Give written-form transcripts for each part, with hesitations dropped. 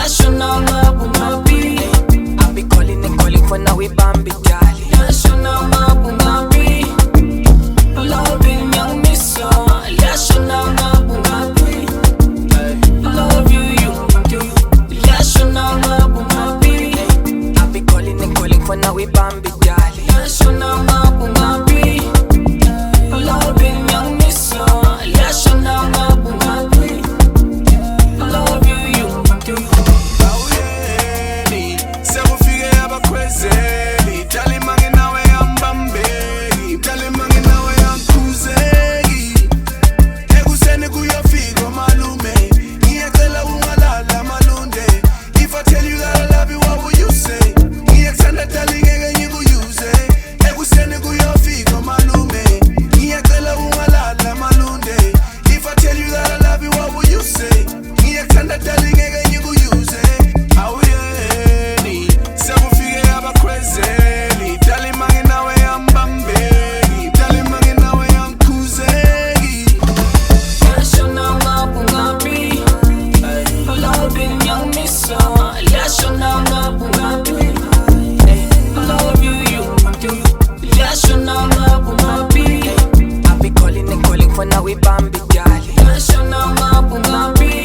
Yasho na ngabungapi. I be calling and calling for now we bambi jali. Yasho na ngabungapi. Loving young miss ya. Yasho na ngabungapi. I love you, you. Yasho na ngabungapi. I be calling and calling for now we bambi jali. Yasho na ngabungapi. Loving young miss ya. Yasho na ngabungapi. I love you, you. Now we bambi jali. Yasho na ngabungapi.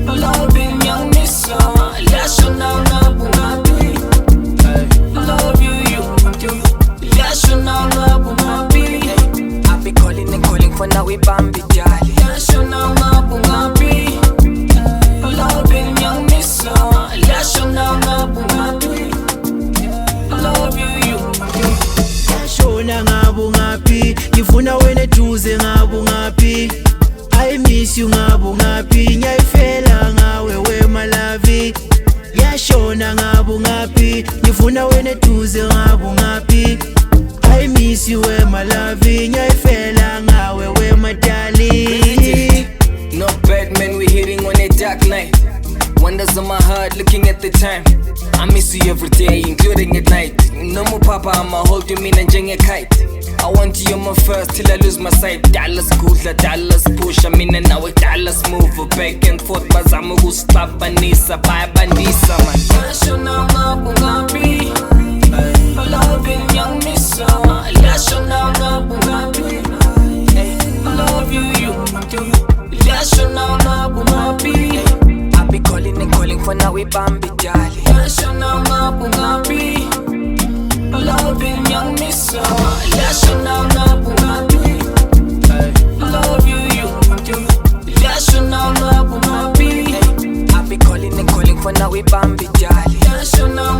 Loving young miss ya. Yasho na ngabungapi. I love you, you. Yasho na ngabungapi. I be calling and calling for now we bambi jali. Yasho na ngabungapi. Loving young miss ya. Yasho na ngabungapi. I love you, you. Yasho na ngabungapi. Ngifuna wena eduze ngabungapi. I miss you ngabungapi. Nyayifela ngawe we malavi. Yashona ngabungapi. Ngifuna wena eduze ngabungapi. I miss you we malavi. Nyayifela ngawe we madali. No Batman, we hitting on a dark night. Wonders on my heart looking at the time. I miss you every day, including at night. No more papa, I'ma hold you mean and jang a kite. I want you on my first till I lose my sight. Dallas kudla, Dallas push. I mean and now Dallas move back and forth. Bazama gustap banisa, bye bandisa man. Yasho na ngabungapi. Loving young miss ya. Yasho na ngabungapi. I love you, you. Yasho na ngabungapi. I be calling and calling for now we bambi jali. Yasho na ngabungapi. Loving young miss ya. Yasho na ngabungapi. I love you, you. Yasho na ngabungapi. I be calling and calling for now we bambi jali. Yasho na